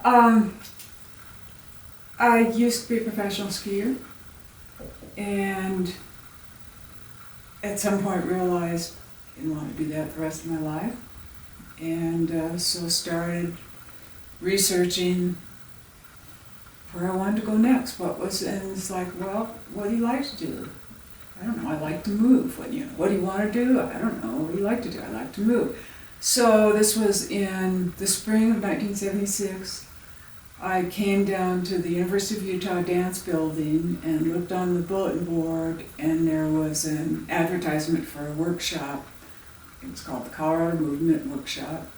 Um, I used to be a professional skier, and at some point realized I didn't want to do that the rest of my life, and so started researching where I wanted to go next. And it's like, well, what do you like to do? I don't know, I like to move. What do you want to do? I don't know, what do you like to do? I like to move. So this was in the spring of 1976. I came down to the University of Utah Dance Building and looked on the bulletin board, and there was an advertisement for a workshop. It was called the Colorado Movement Workshop,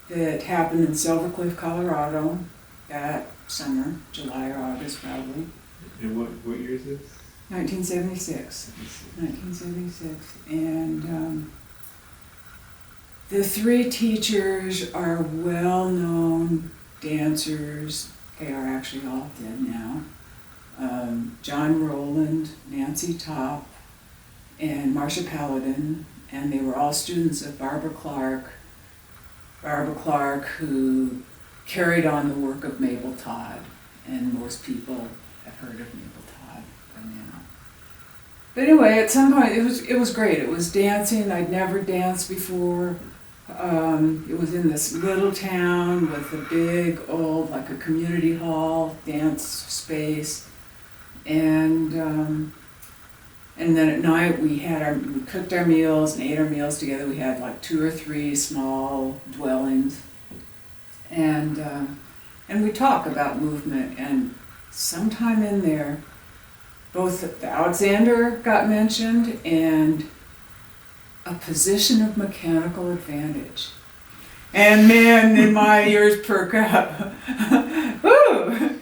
that happened in Silver Cliff, Colorado that summer, July or August probably. And what year is this? 1976. 1976. And the three teachers are well-known dancers. They are actually all dead now. John Rowland, Nancy Topp, and Marcia Paladin, and they were all students of Barbara Clark. Barbara Clark, who carried on the work of Mabel Todd, and most people have heard of Mabel Todd by now. But anyway, at some point, it was great. It was dancing. I'd never danced before. It was in this little town with a big old, like a community hall, dance space, and then at night we cooked our meals and ate our meals together. We had like 2 or 3 small dwellings, and we talk about movement. And sometime in there, both the Alexander got mentioned and a position of mechanical advantage. And man, did my ears perk up. Woo!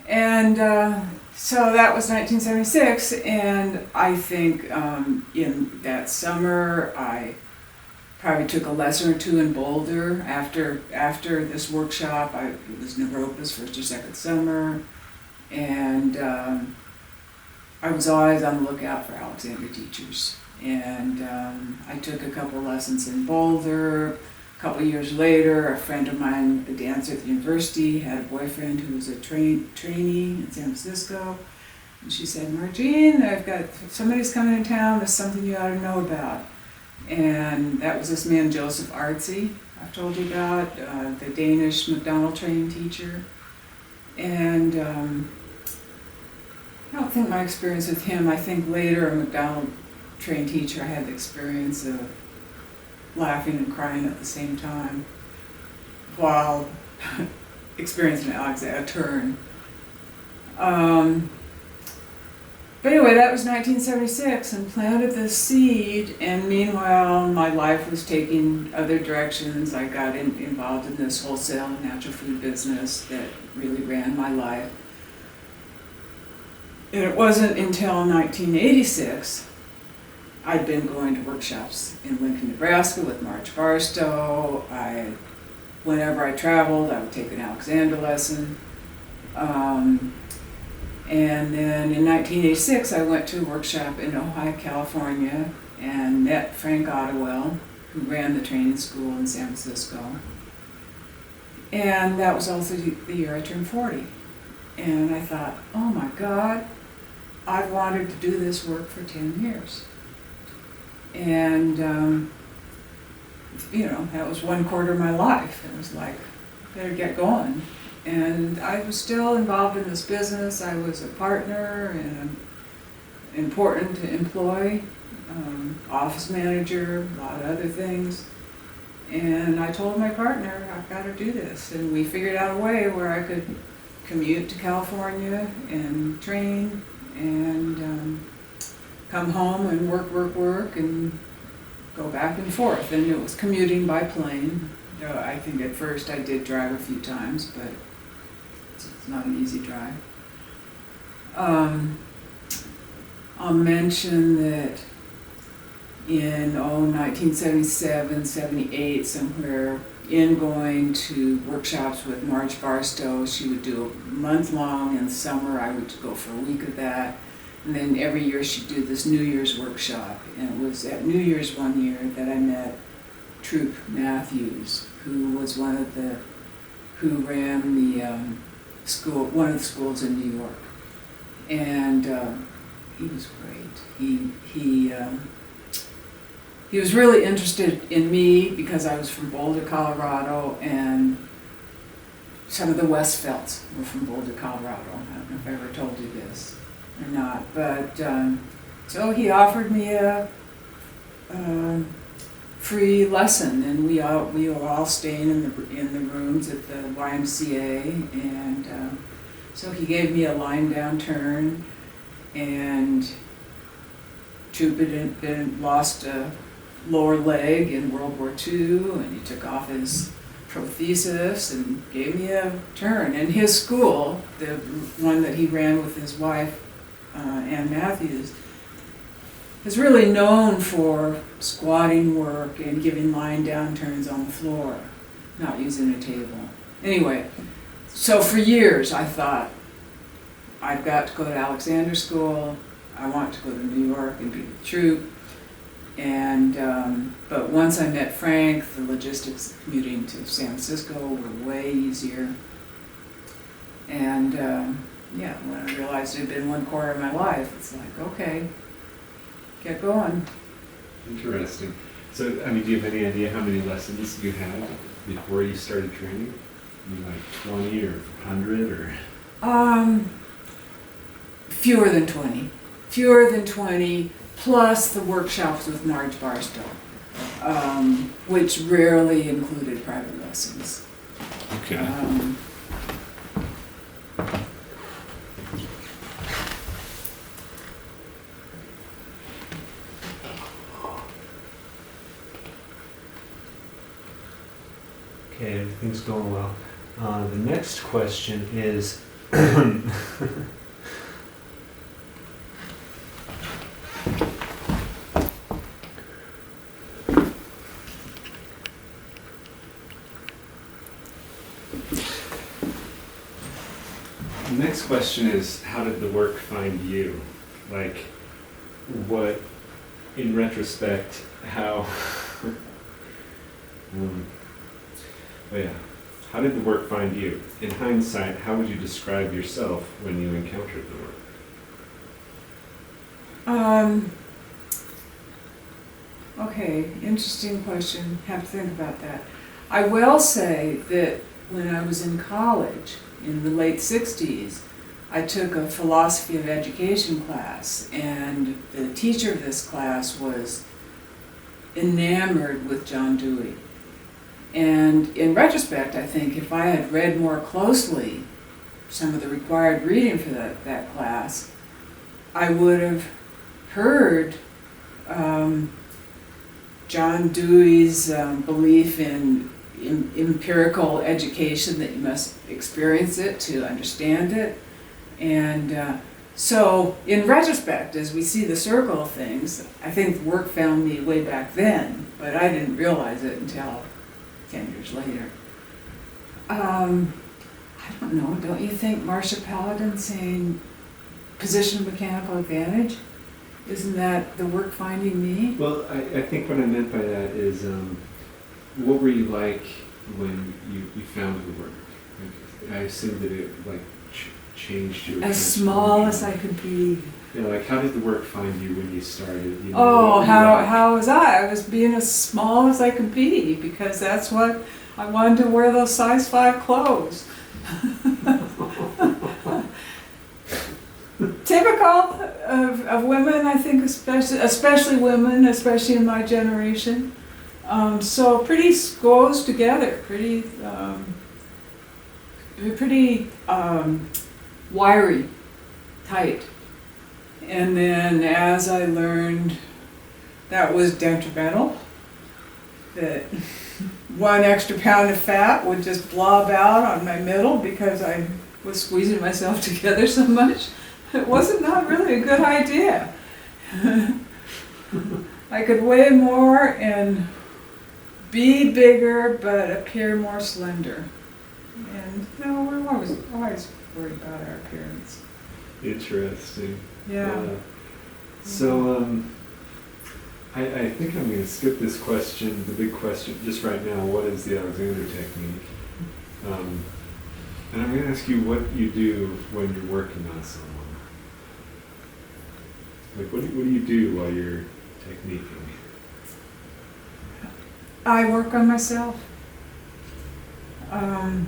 And so that was 1976, and I think in that summer I probably took a lesson or two in Boulder after this workshop. It was Naropa's first or second summer, and I was always on the lookout for Alexander teachers. And I took a couple lessons in Boulder. A couple of years later, a friend of mine, a dancer at the university, had a boyfriend who was a trainee in San Francisco. And she said, Marjean, somebody's coming in town, there's something you ought to know about. And that was this man, Joseph Artsy, I've told you about, the Danish McDonald trained teacher. And I don't think my experience with him, I think later a McDonald trained teacher, I had the experience of laughing and crying at the same time while experiencing a turn. But anyway, that was 1976, and planted this seed, and meanwhile my life was taking other directions. I got involved in this wholesale and natural food business that really ran my life. And it wasn't until 1986 I'd been going to workshops in Lincoln, Nebraska with Marge Barstow. Whenever I traveled, I would take an Alexander lesson. And then in 1986, I went to a workshop in Ojai, California, and met Frank Ottewell, who ran the training school in San Francisco. And that was also the year I turned 40. And I thought, oh my God, I've wanted to do this work for 10 years. And, that was 1/4 of my life. It was like, better get going. And I was still involved in this business. I was a partner and an important employee, office manager, a lot of other things. And I told my partner, I've got to do this. And we figured out a way where I could commute to California and train and come home and work, and go back and forth. And it was commuting by plane. I think at first I did drive a few times, but it's not an easy drive. I'll mention that in 1977, 78, somewhere, in going to workshops with Marge Barstow, she would do a month long. In the summer I would go for a week of that. And then every year she'd do this New Year's workshop. And it was at New Year's one year that I met Troop Matthews, who was who ran the school, one of the schools in New York. And he was great. He was really interested in me because I was from Boulder, Colorado, and some of the Westfelds were from Boulder, Colorado. I don't know if I ever told you this or not, but so he offered me a free lesson, and we were all staying in the rooms at the YMCA, and so he gave me a line down turn, and Troop had lost a lower leg in World War II, and he took off his prothesis and gave me a turn. And his school, the one that he ran with his wife, Ann Matthews, is really known for squatting work and giving line down turns on the floor, not using a table. Anyway, so for years I thought, I've got to go to Alexander School, I want to go to New York and be with Troop. And but once I met Frank, the logistics of commuting to San Francisco were way easier. And yeah, when I realized it had been 1/4 of my life, it's like, okay, get going. Interesting. So, I mean, do you have any idea how many lessons you had before you started training? I mean, like 20 or 100 or? Fewer than 20. Fewer than 20, plus the workshops with Marge Barstow, which rarely included private lessons. Okay. Okay, everything's going well. The next question is, how did the work find you? Like, what, in retrospect, how, how did the work find you? In hindsight, how would you describe yourself when you encountered the work? Okay, interesting question. Have to think about that. I will say that when I was in college in the late 60s, I took a philosophy of education class, and the teacher of this class was enamored with John Dewey. And in retrospect, I think if I had read more closely some of the required reading for that class, I would have heard John Dewey's belief in empirical education, that you must experience it to understand it. And so in retrospect, as we see the circle of things, I think the work found me way back then, but I didn't realize it until 10 years later. I don't know, don't you think Marcia Paladin saying position of mechanical advantage, isn't that the work finding me? Well, I think what I meant by that is, what were you like when you found the work? Like, I assume that it like changed your. As small as I could be. Yeah, like how did the work find you when you started? You know, Oh, how was I? I was being as small as I could be, because that's what I wanted to wear, those size 5 clothes. Typical of women, I think, especially women, especially in my generation. So pretty goes together, pretty wiry, tight. And then as I learned that was detrimental, that 1 extra pound of fat would just blob out on my middle because I was squeezing myself together so much, it wasn't not really a good idea. I could weigh more and be bigger but appear more slender. And no, we're always worried about our appearance. Interesting. Yeah. So, I think I'm going to skip this question, the big question, just right now. What is the Alexander technique? And I'm going to ask you what you do when you're working on someone. Like, what do you do while you're techniquing? I work on myself. I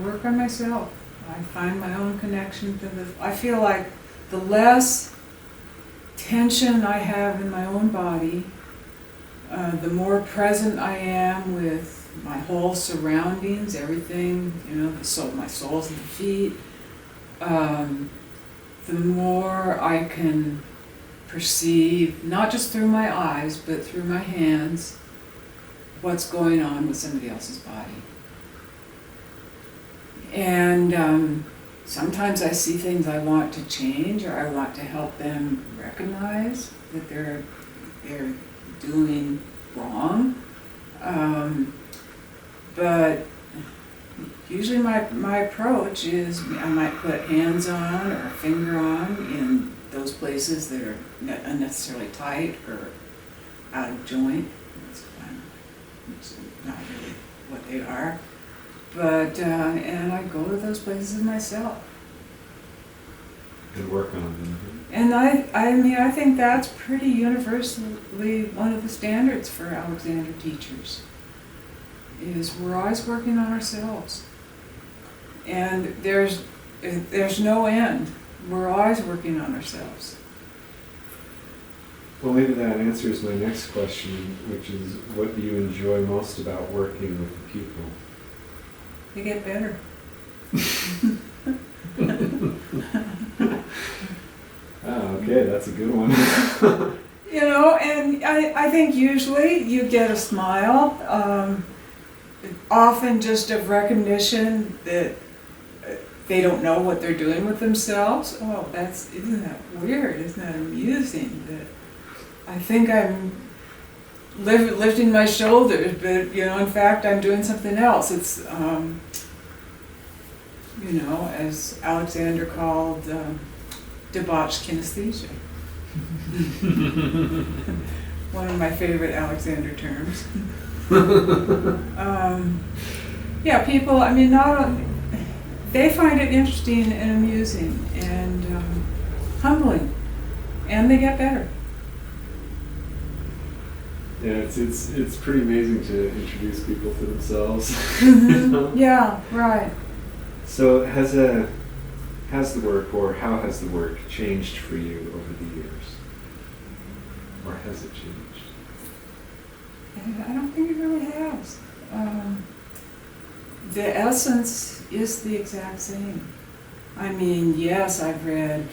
work on myself. I find my own connection to I feel like the less tension I have in my own body, the more present I am with my whole surroundings, everything, my soles and the feet, the more I can perceive, not just through my eyes, but through my hands, what's going on with somebody else's body. And sometimes I see things I want to change, or I want to help them recognize that they're doing wrong. But usually my approach is I might put hands on or a finger on in those places that are unnecessarily tight or out of joint. It's not really what they are. But, and I go to those places myself. And work on them. And I think that's pretty universally one of the standards for Alexander teachers, is we're always working on ourselves. And there's no end. We're always working on ourselves. Well, maybe that answers my next question, which is, what do you enjoy most about working with the people? They get better. Okay, that's a good one. And I think usually you get a smile, often just of recognition that they don't know what they're doing with themselves. Oh, isn't that weird? Isn't that amusing? That I think I'm lifting my shoulders, but in fact I'm doing something else. It's as Alexander called debauched kinesthesia. One of my favorite Alexander terms. People, they find it interesting and amusing and humbling, and they get better. Yeah, it's pretty amazing to introduce people to themselves. Mm-hmm. Yeah, right. So has the work, or how has the work changed for you over the years? Or has it changed? I don't think it really has. The essence is the exact same. Yes, I've read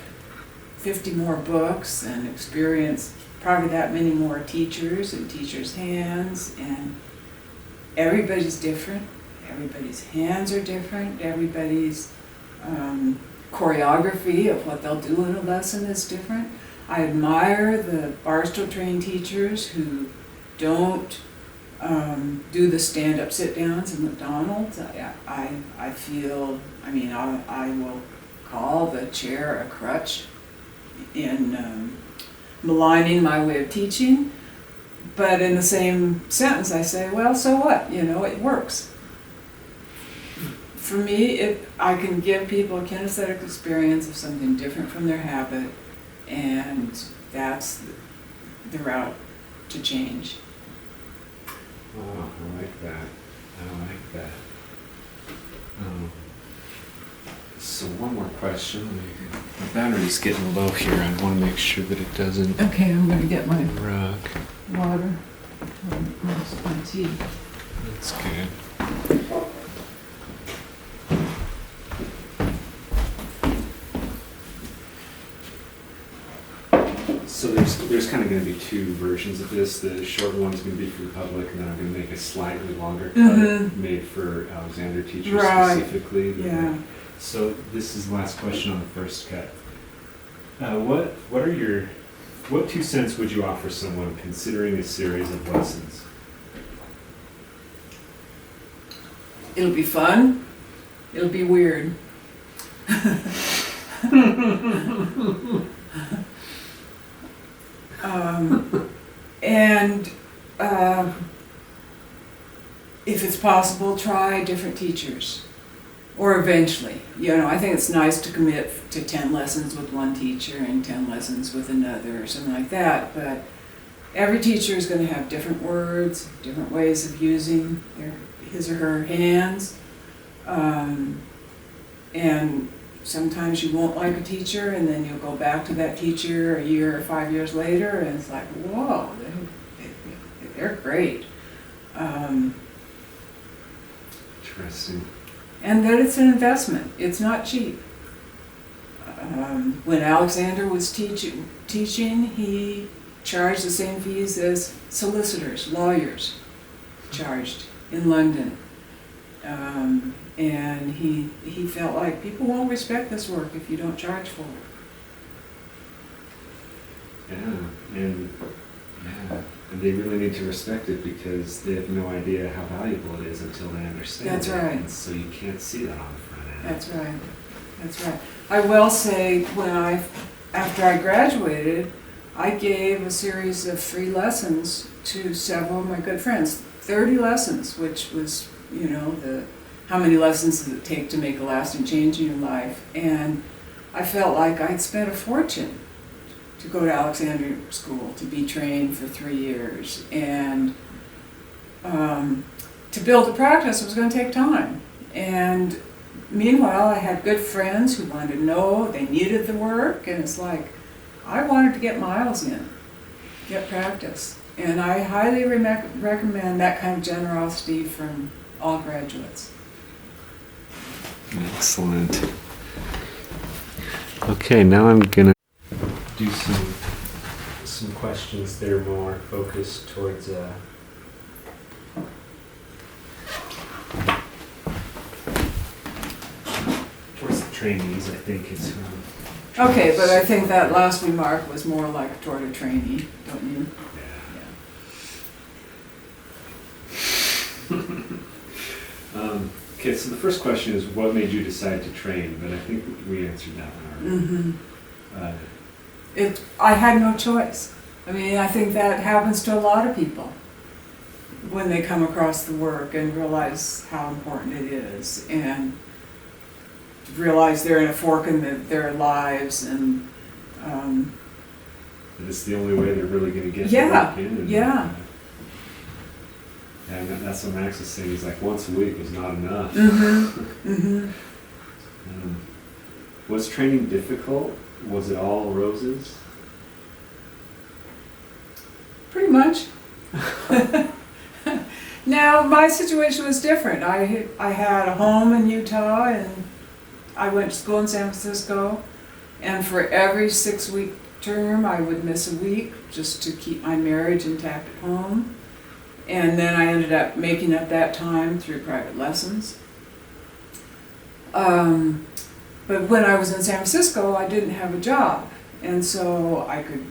50 more books and experienced probably that many more teachers and teachers' hands, and everybody's different. Everybody's hands are different. Everybody's choreography of what they'll do in a lesson is different. I admire the Barstow trained teachers who don't do the stand-up sit-downs in McDonald's. I feel, I will call the chair a crutch in maligning my way of teaching, but in the same sentence I say, well, so what? It works. For me, I can give people a kinesthetic experience of something different from their habit, and that's the route to change. Oh, I like that. So one more question. My battery's getting low here. I want to make sure that it doesn't Okay, I'm going to get my rug. water. My tea. That's good. So there's kind of going to be two versions of this. The short one's going to be for the public, and then I'm going to make a slightly longer cut made for Alexander teachers specifically. Yeah. So this is the last question on the first cut. What 2 cents would you offer someone considering a series of lessons? It'll be fun. It'll be weird. And if it's possible, try different teachers. Or eventually, I think it's nice to commit to 10 lessons with one teacher and 10 lessons with another or something like that, but every teacher is going to have different words, different ways of using his or her hands, and sometimes you won't like a teacher and then you'll go back to that teacher a year or 5 years later and it's like, whoa, they're great. Interesting. And that it's an investment. It's not cheap. When Alexander was teaching, he charged the same fees as solicitors, lawyers charged in London. And he felt like people won't respect this work if you don't charge for it. And they really need to respect it because they have no idea how valuable it is until they understand That's it. right. And so you can't see that on the front end. That's right. That's right. I will say after I graduated, I gave a series of 3 lessons to several of my good friends. 30 lessons, which was, how many lessons does it take to make a lasting change in your life? And I felt like I'd spent a fortune to go to Alexander School, to be trained for 3 years. And to build a practice was going to take time. And meanwhile, I had good friends who wanted to know, they needed the work, and it's like, I wanted to get miles in, get practice. And I highly recommend that kind of generosity from all graduates. Excellent. Okay, now I'm gonna Do some questions that are more focused towards the trainees. I think it's Okay, but I think that last remark was more like toward a trainee, don't you? Okay, so the first question is, what made you decide to train? But I think we answered that one already. I had no choice. I mean, I think that happens to a lot of people when they come across the work and realize how important it is and realize they're in a fork in their lives and it's the only way they're really going to get Yeah, the work in. yeah. And that's what Max was saying. He's like, once a week is not enough. Was training difficult? Was it all roses? Pretty much. Now, my situation was different. I had a home in Utah and I went to school in San Francisco, and for every 6-week term I would miss a week just to keep my marriage intact at home. And then I ended up making up that time through private lessons. But when I was in San Francisco, I didn't have a job, and so I could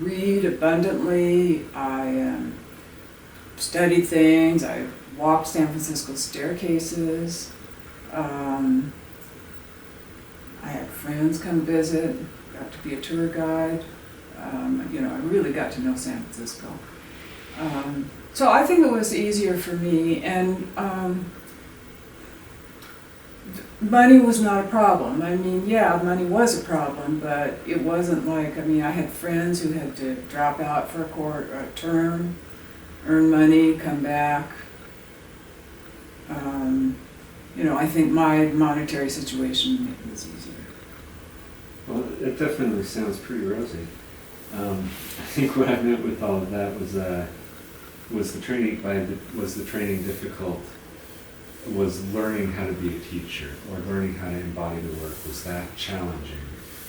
read abundantly. I studied things. I walked San Francisco staircases. I had friends come visit, got to be a tour guide. I really got to know San Francisco. So I think it was easier for me, and money was not a problem. I mean, yeah, money was a problem, but it wasn't like, I had friends who had to drop out for a term, earn money, come back. I think my monetary situation was easier. Well, it definitely sounds pretty rosy. I think what I meant with all of that was the training difficult? Was learning how to be a teacher or learning how to embody the work, was that challenging?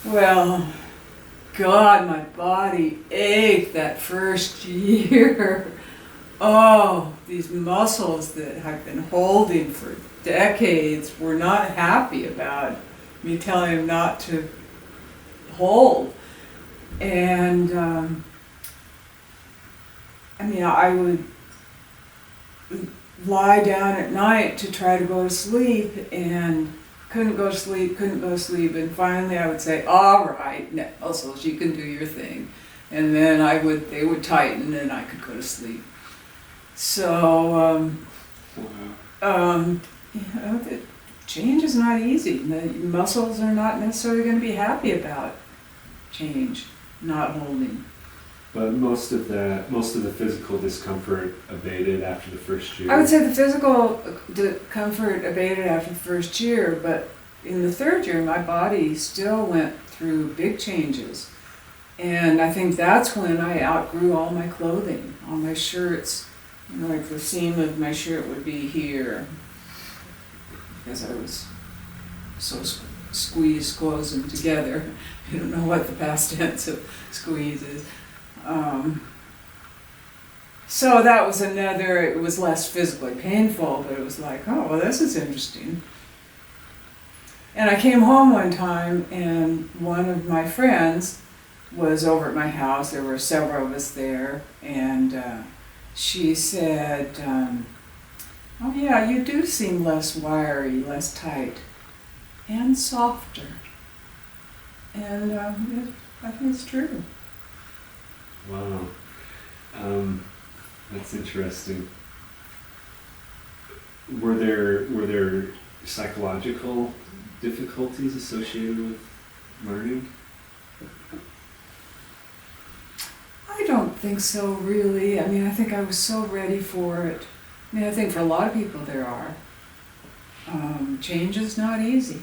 Well, God, my body ached that first year. Oh, these muscles that I've been holding for decades were not happy about me telling them not to hold. And I would lie down at night to try to go to sleep and couldn't go to sleep, and finally I would say, all right, now, so you can do your thing. and then they would tighten and I could go to sleep. So, the change is not easy. The muscles are not necessarily going to be happy about change, not holding. But most of the physical discomfort abated after the first year. I would say the physical discomfort abated after the first year, but in the third year, my body still went through big changes. And I think that's when I outgrew all my clothing, all my shirts. Like the seam of my shirt would be here, because I was so squeezed, closing together. I don't know what the past tense of squeeze is. So that was it was less physically painful, but it was like, oh, well, this is interesting. And I came home one time, and one of my friends was over at my house. There were several of us there, and she said, oh yeah, you do seem less wiry, less tight, and softer. And I think it's true. Wow. That's interesting. Were there psychological difficulties associated with learning? I don't think so, really. I mean, I think I was so ready for it. I mean, I think for a lot of people there are. Change is not easy.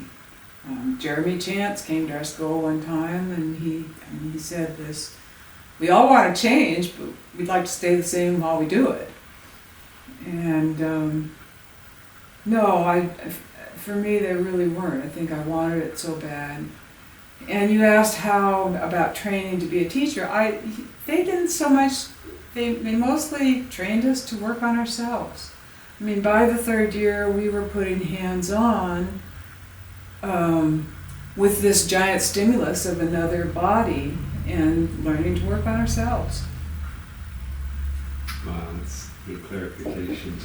Jeremy Chance came to our school one time, and he said this: we all want to change, but we'd like to stay the same while we do it. And no, for me, they really weren't. I think I wanted it so bad. And you asked how about training to be a teacher. They didn't so much. They mostly trained us to work on ourselves. I mean, by the third year, we were putting hands-on with this giant stimulus of another body and learning to work on ourselves. Wow, that's good clarification.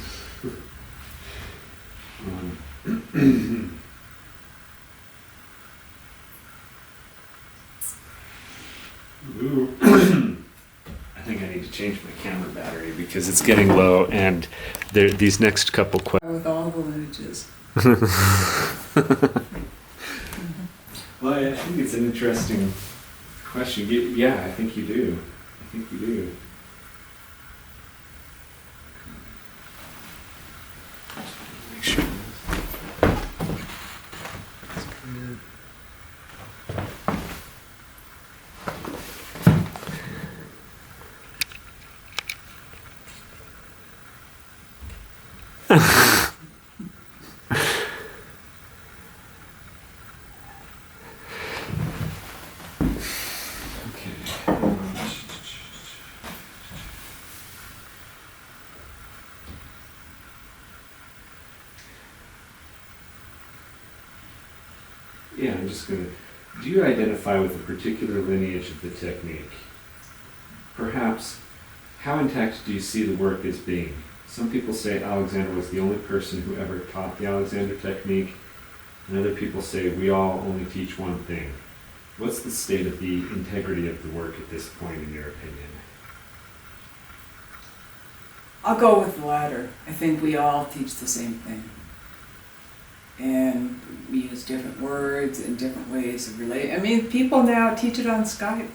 Ooh. I think I need to change my camera battery because it's getting low, and these next couple questions. With all the lineages. Well, I think it's an interesting question. Yeah, I think you do. Make sure. Yeah, I'm just going to... Do you identify with a particular lineage of the technique? Perhaps, how intact do you see the work as being? Some people say Alexander was the only person who ever taught the Alexander technique, and other people say we all only teach one thing. What's the state of the integrity of the work at this point, in your opinion? I'll go with the latter. I think we all teach the same thing. And we use different words and different ways of relating. I mean, people now teach it on Skype,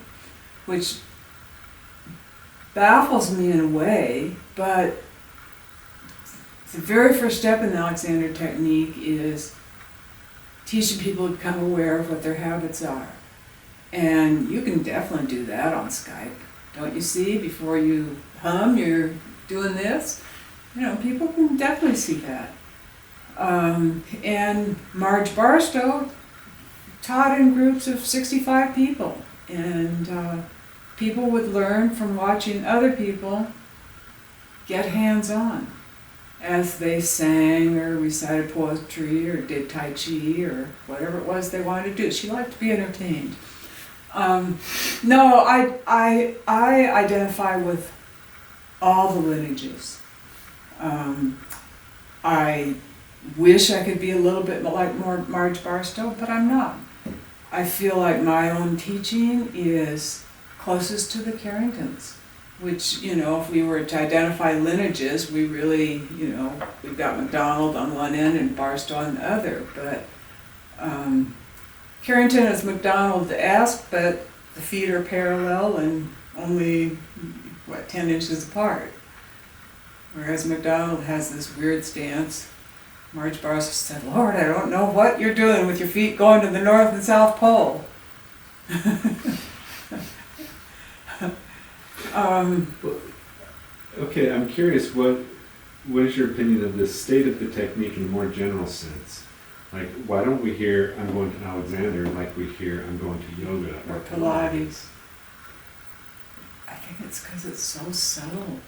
which baffles me in a way, but the very first step in the Alexander technique is teaching people to become aware of what their habits are. And you can definitely do that on Skype. Don't you see? Before you hum, you're doing this. You know, people can definitely see that. And Marge Barstow taught in groups of 65 people, and people would learn from watching other people get hands-on as they sang or recited poetry or did Tai Chi or whatever it was they wanted to do. She liked to be entertained. No, I identify with all the lineages. I wish I could be a little bit like Marge Barstow, but I'm not. I feel like my own teaching is closest to the Carringtons, which, you know, if we were to identify lineages, we really, you know, we've got McDonald on one end and Barstow on the other, but Carrington is McDonald-esque, but the feet are parallel and only, 10 inches apart. Whereas McDonald has this weird stance. Marge Barstow said, "Lord, I don't know what you're doing with your feet going to the North and South Pole." Okay, I'm curious, what is your opinion of the state of the technique in a more general sense? Like, why don't we hear "I'm going to Alexander" like we hear "I'm going to yoga" Or Pilates. I think it's because it's so subtle.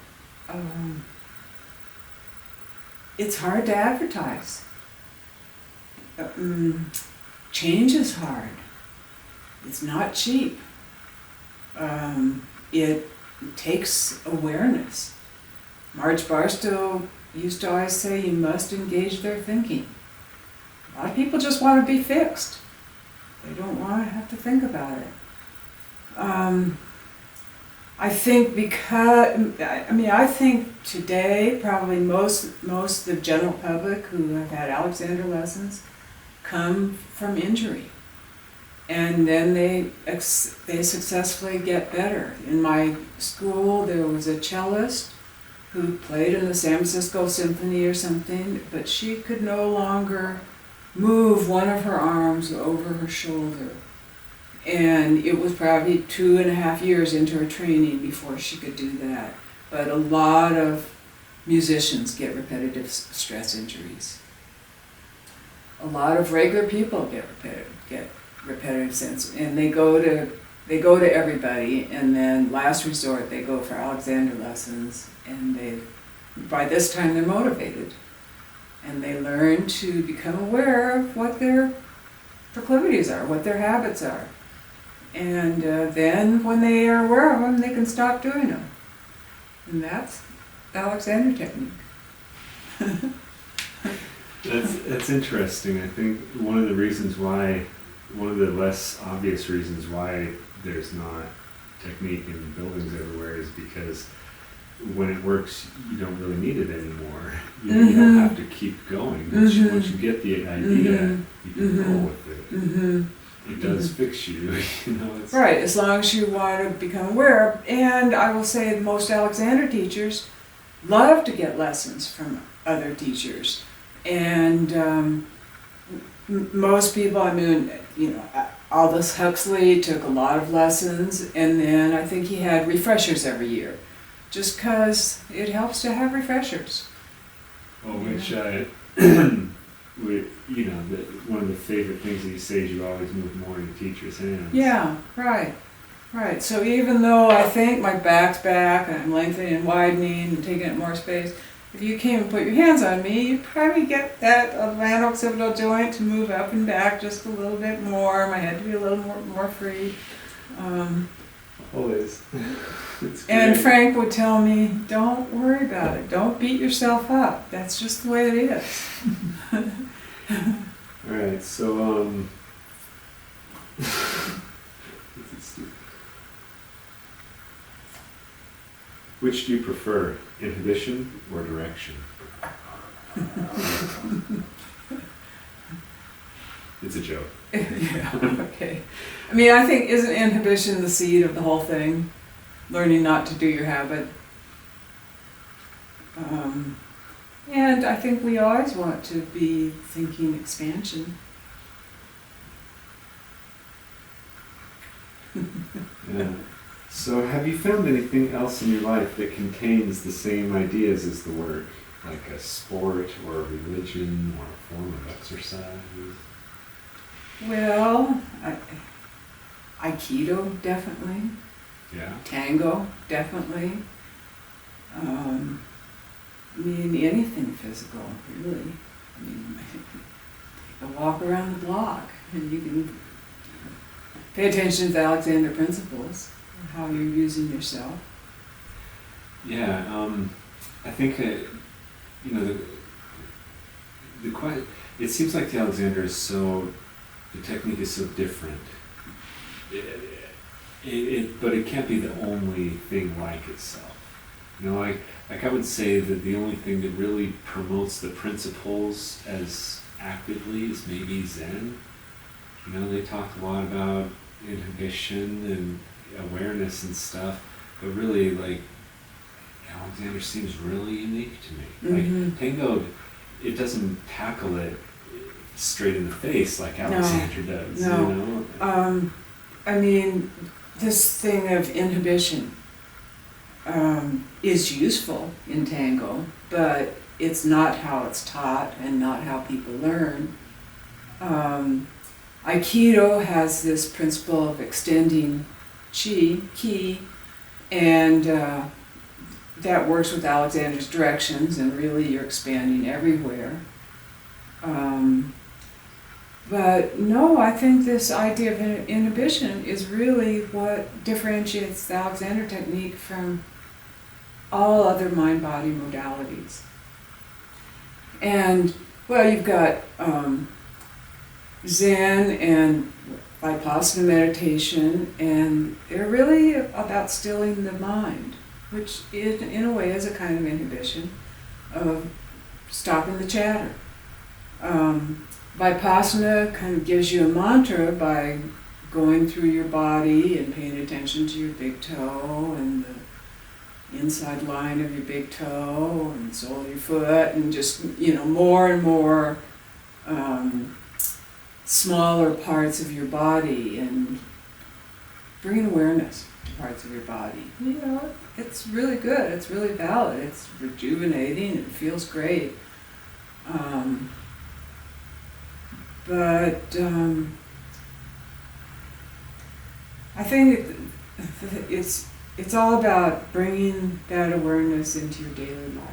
It's hard to advertise. Change is hard. It's not cheap. It takes awareness. Marge Barstow used to always say you must engage their thinking. A lot of people just want to be fixed. They don't want to have to think about it. I think I think today probably most of the general public who have had Alexander lessons come from injury, and then they successfully get better. In my school, there was a cellist who played in the San Francisco Symphony or something, but she could no longer move one of her arms over her shoulder. And it was probably 2.5 years into her training before she could do that. But a lot of musicians get repetitive stress injuries. A lot of regular people get repetitive sense, and they go to everybody, and then last resort they go for Alexander lessons, and by this time they're motivated, and they learn to become aware of what their proclivities are, what their habits are. And then when they are aware of them, they can stop doing them. And that's Alexander technique. That's interesting. I think one of the less obvious reasons why there's not technique in buildings everywhere is because when it works, you don't really need it anymore. You don't have to keep going. Once you get the idea, you can roll with it. It does fix you, you know. Right, as long as you want to become aware. And I will say most Alexander teachers love to get lessons from other teachers. And most people, Aldous Huxley took a lot of lessons, and then I think he had refreshers every year, just because it helps to have refreshers. Well, one of the favorite things that you say is you always move more in the teacher's hands. Yeah, right. So even though I think my back's back and I'm lengthening and widening and taking up more space, if you came and put your hands on me, you'd probably get that atlanto-occipital joint to move up and back just a little bit more, my head to be a little more free. Always. And Frank would tell me, don't worry about it. Don't beat yourself up. That's just the way it is. All right, so which do you prefer, inhibition or direction? It's a joke. Yeah, okay. I think, isn't inhibition the seed of the whole thing? Learning not to do your habit. And I think we always want to be thinking expansion. Yeah. So have you found anything else in your life that contains the same ideas as the work? Like a sport or a religion or a form of exercise? Well, Aikido, definitely. Yeah. Tango, definitely. Anything physical, really. A walk around the block, and you can pay attention to the Alexander principles, and how you're using yourself. Yeah, I think it seems like the Alexander the technique is so different. but it can't be the only thing like itself. You know, like I would say that the only thing that really promotes the principles as actively is maybe Zen. You know, they talk a lot about inhibition and awareness and stuff, but really, like, Alexander seems really unique to me. Mm-hmm. Like, Tango, it doesn't tackle it straight in the face like Alexander does. No. You know? I mean, this thing of inhibition is useful in Tango, but it's not how it's taught and not how people learn. Aikido has this principle of extending ki, and that works with Alexander's directions, and really you're expanding everywhere. But no, I think this idea of inhibition is really what differentiates the Alexander technique from all other mind-body modalities. And, well, you've got Zen and Vipassana meditation, and they're really about stilling the mind, which in a way is a kind of inhibition of stopping the chatter. Vipassana kind of gives you a mantra by going through your body and paying attention to your big toe and the inside line of your big toe and the sole of your foot, and just, more and more smaller parts of your body, and bringing awareness to parts of your body. It's really good, it's really valid, it's rejuvenating, it feels great. But I think it's all about bringing that awareness into your daily life.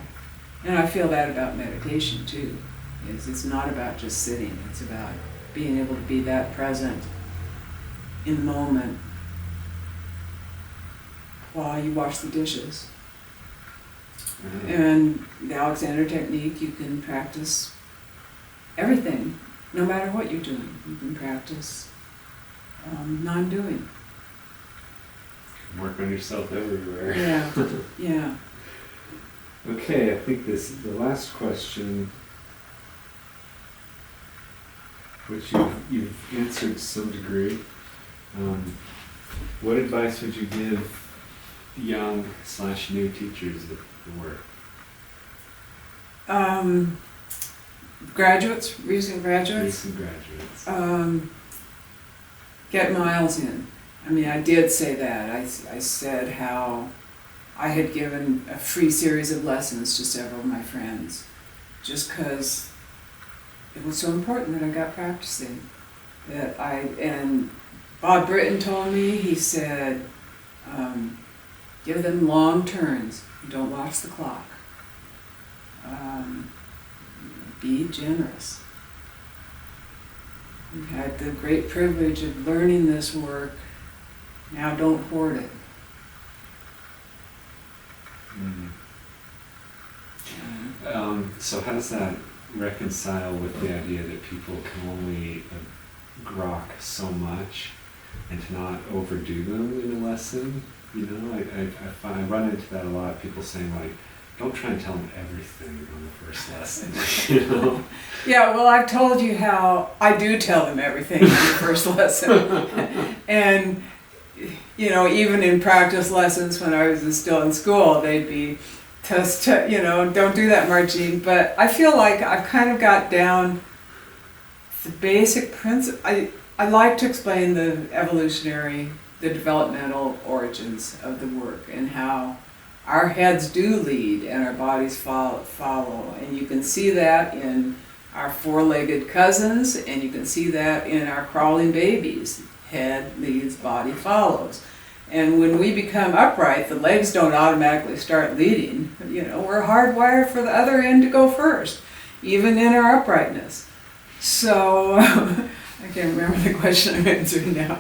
And I feel that about meditation too. It's not about just sitting, it's about being able to be that present in the moment while you wash the dishes. Mm-hmm. And the Alexander technique, you can practice everything, no matter what you're doing. You can practice non-doing. Work on yourself everywhere. Yeah, yeah. Okay, I think the last question, which you've answered to some degree. What advice would you give young/new teachers at the work? Graduates, recent graduates. Recent graduates. Get miles in. I mean, I did say that. I said how I had given a free series of lessons to several of my friends, just because it was so important that I got practicing. And Bob Britton told me, he said, give them long turns. Don't watch the clock. Be generous. We've had the great privilege of learning this work. Now don't hoard it. So how does that reconcile with the idea that people can only grok so much and to not overdo them in a lesson? I run into that a lot. People saying, like, don't try and tell them everything on the first lesson. Yeah, well, I've told you how I do tell them everything on the first lesson. And, even in practice lessons when I was still in school, they'd be, don't do that, Marjean. But I feel like I've kind of got down the basic principle. I like to explain the developmental origins of the work, and how our heads do lead and our bodies follow. And you can see that in our four-legged cousins, and you can see that in our crawling babies. Head leads, body follows. And when we become upright, the legs don't automatically start leading. We're hardwired for the other end to go first, even in our uprightness. So, I can't remember the question I'm answering now.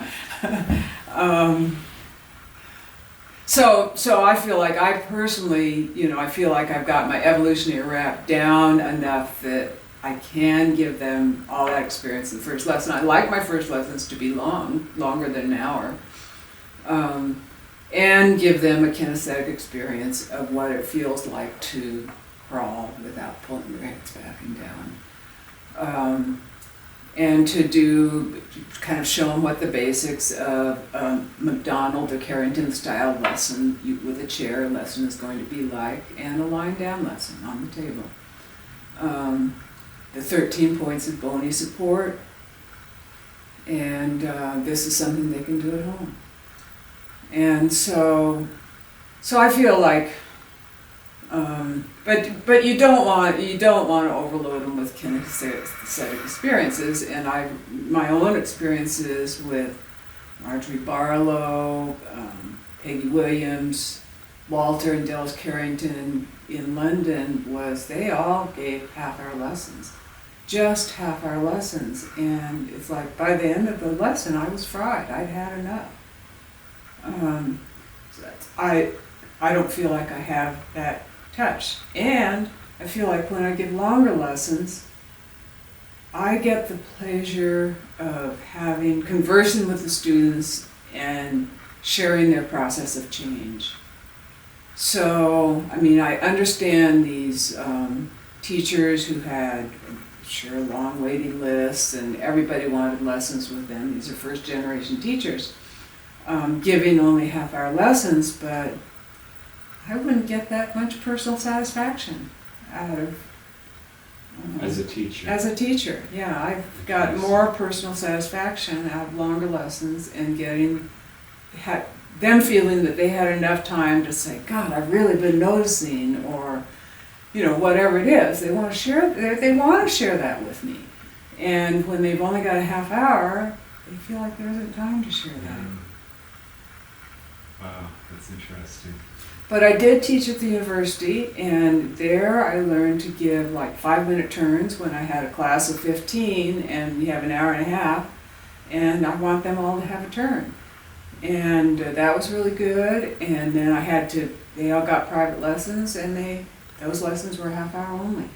So I feel like I personally, I feel like I've got my evolutionary rap down enough that I can give them all that experience in the first lesson. I like my first lessons to be longer than an hour. And give them a kinesthetic experience of what it feels like to crawl without pulling your hands back and down. And to kind of show them what the basics of McDonald or Carrington style lesson with a chair lesson is going to be like, and a lying down lesson on the table. The 13 points of bony support, and this is something they can do at home. And so I feel like, but you don't want to overload them with kinesthetic experiences. And my own experiences with Marjorie Barlow, Peggy Williams, Walter and Dallas Carrington in London was they all gave half-hour lessons, just half-hour lessons. And it's like by the end of the lesson, I was fried. I'd had enough. I don't feel like I have that touch. And I feel like when I give longer lessons, I get the pleasure of conversing with the students and sharing their process of change. So, I mean, I understand these teachers who had, long waiting lists and everybody wanted lessons with them. These are first generation teachers. Giving only half-hour lessons, but I wouldn't get that much personal satisfaction out of As a teacher. As a teacher, yeah, I've got more personal satisfaction out of longer lessons and them feeling that they had enough time to say, God, I've really been noticing, or whatever it is, they want to share that with me. And when they've only got a half hour, they feel like there isn't time to share that. Wow, that's interesting. But I did teach at the university, and there I learned to give like 5-minute turns when I had a class of 15 and we have an hour and a half, and I want them all to have a turn. And that was really good. And then they all got private lessons, and those lessons were a half hour only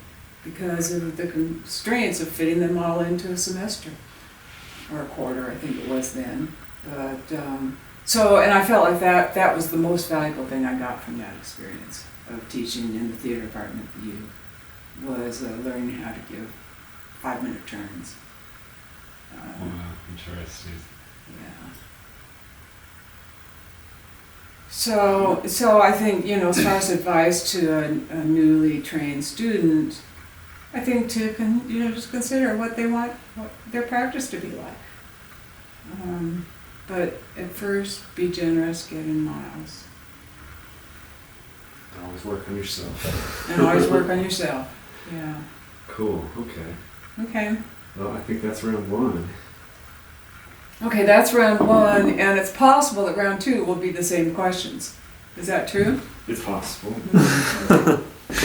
because of the constraints of fitting them all into a semester, or a quarter, I think it was then. But and I felt like that was the most valuable thing I got from that experience of teaching in the theater department at the U, was learning how to give 5-minute turns. Wow, interesting. Yeah. So I think, as far as advice to a newly trained student, I think to just consider what they want their practice to be like. But at first, be generous, get in miles. And always work on yourself. And always work on yourself, yeah. Cool, okay. Okay. Well, I think that's round 1. Okay, that's round 1, and it's possible that round 2 will be the same questions. Is that true? It's possible.